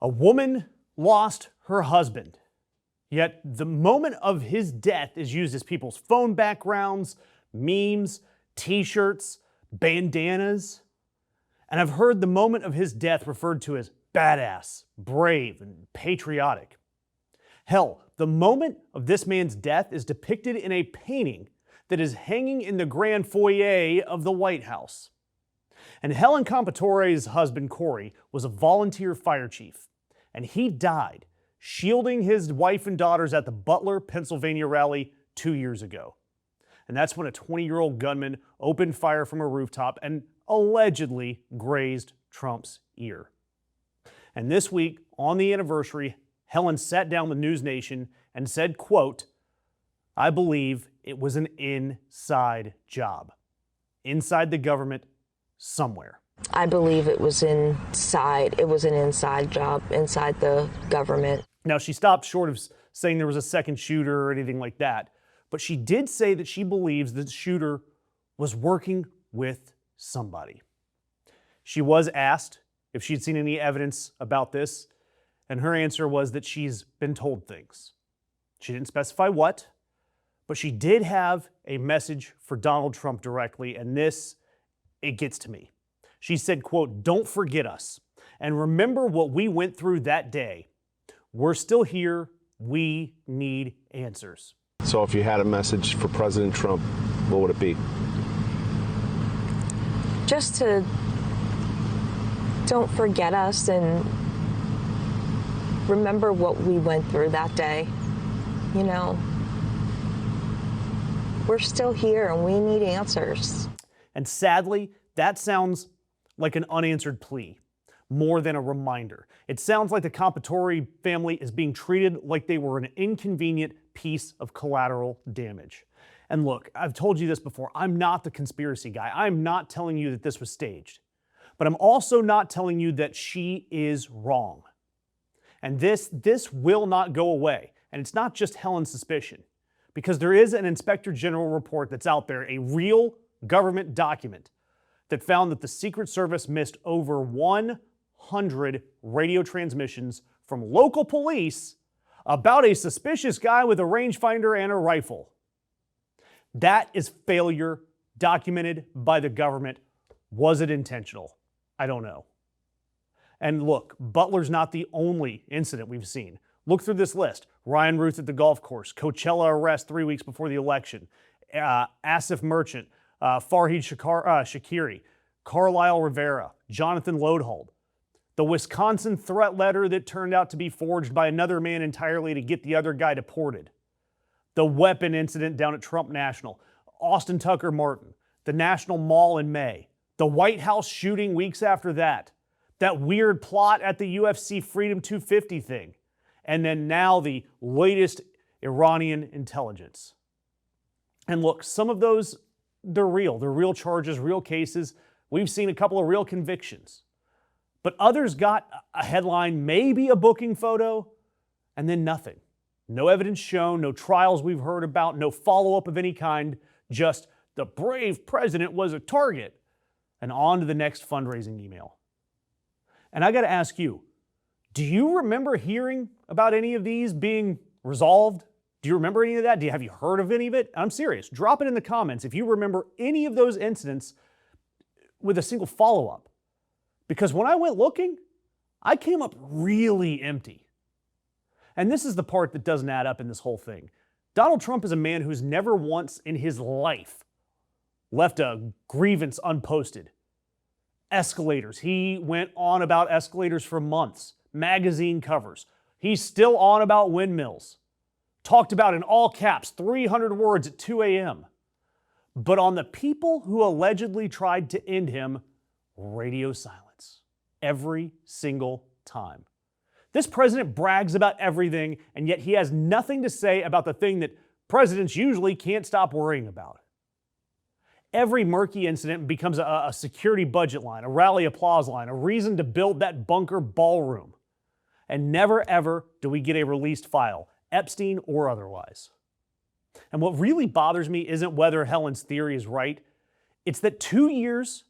A woman lost her husband, yet the moment of his death is used as people's phone backgrounds, memes, t-shirts, bandanas. And I've heard the moment of his death referred to as badass, brave, and patriotic. Hell, the moment of this man's death is depicted in a painting that is hanging in the grand foyer of the White House. And Helen Compatore's husband, Corey, was a volunteer fire chief, and he died shielding his wife and daughters at the Butler, Pennsylvania rally 2 years ago. And that's when a 20-year-old gunman opened fire from a rooftop and allegedly grazed Trump's ear. And this week, on the anniversary, Helen sat down with News Nation and said, quote, "I believe it was an inside job. Inside the government, somewhere." I believe it was inside. It was an inside job inside the government. Now, she stopped short of saying there was a second shooter or anything like that, but she did say that she believes the shooter was working with somebody. She was asked if she'd seen any evidence about this, and her answer was that she's been told things. She didn't specify what, but she did have a message for Donald Trump directly, and this, it gets to me. She said, quote, "Don't forget us, and remember what we went through that day. We're still here. We need answers." So if you had a message for President Trump, what would it be? Just to don't forget us and remember what we went through that day. You know, we're still here and we need answers. And sadly, that sounds like an unanswered plea, more than a reminder. It sounds like the Compatore family is being treated like they were an inconvenient piece of collateral damage. And look, I've told you this before, I'm not the conspiracy guy. I'm not telling you that this was staged. But I'm also not telling you that she is wrong. And this will not go away. And it's not just Helen's suspicion, because there is an Inspector General report that's out there, a real government document that found that the Secret Service missed over 100 radio transmissions from local police about a suspicious guy with a rangefinder and a rifle. That is failure documented by the government. Was it intentional? I don't know. And look, Butler's not the only incident we've seen. Look through this list. Ryan Ruth at the golf course, Coachella arrest 3 weeks before the election, Asif Merchant, Farhid Shakiri, Carlisle Rivera, Jonathan Lodehold, the Wisconsin threat letter that turned out to be forged by another man entirely to get the other guy deported, the weapon incident down at Trump National, Austin Tucker Martin, the National Mall in May, the White House shooting weeks after that weird plot at the UFC Freedom 250 thing, and then now the latest Iranian intelligence. And look, some of those, they're real. They're real charges, real cases. We've seen a couple of real convictions. But others got a headline, maybe a booking photo, and then nothing. No evidence shown, no trials we've heard about, no follow-up of any kind, just the brave president was a target, and on to the next fundraising email. And I got to ask you, do you remember hearing about any of these being resolved? Do you remember any of that? Have you heard of any of it? I'm serious. Drop it in the comments if you remember any of those incidents with a single follow-up. Because when I went looking, I came up really empty. And this is the part that doesn't add up in this whole thing. Donald Trump is a man who's never once in his life left a grievance unposted. Escalators. He went on about escalators for months. Magazine covers. He's still on about windmills. Talked about in all caps, 300 words at 2 a.m. But on the people who allegedly tried to end him, radio silence. Every single time. This president brags about everything, and yet he has nothing to say about the thing that presidents usually can't stop worrying about. Every murky incident becomes a security budget line, a rally applause line, a reason to build that bunker ballroom. And never ever do we get a released file, Epstein or otherwise. And what really bothers me isn't whether Helen's theory is right. It's that 2 years,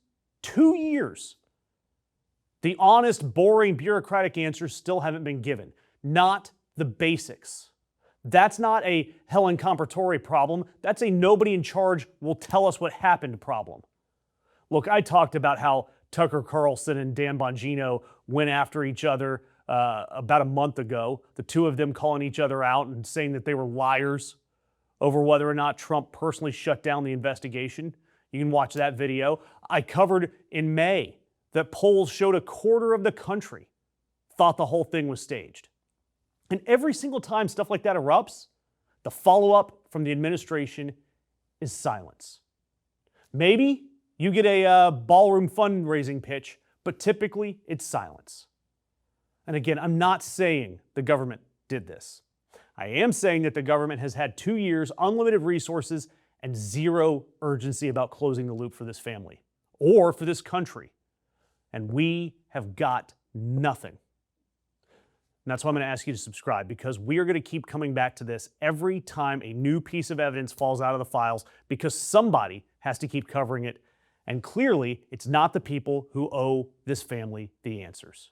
The honest, boring, bureaucratic answers still haven't been given. Not the basics. That's not a Helen Compratore problem. That's a nobody in charge will tell us what happened problem. Look, I talked about how Tucker Carlson and Dan Bongino went after each other about a month ago, the two of them calling each other out and saying that they were liars over whether or not Trump personally shut down the investigation. You can watch that video. I covered in May that polls showed a quarter of the country thought the whole thing was staged. And every single time stuff like that erupts, the follow-up from the administration is silence. Maybe you get a ballroom fundraising pitch, but typically it's silence. And again, I'm not saying the government did this. I am saying that the government has had 2 years, unlimited resources, and zero urgency about closing the loop for this family or for this country. And we have got nothing. And that's why I'm going to ask you to subscribe, because we are going to keep coming back to this every time a new piece of evidence falls out of the files, because somebody has to keep covering it. And clearly, it's not the people who owe this family the answers.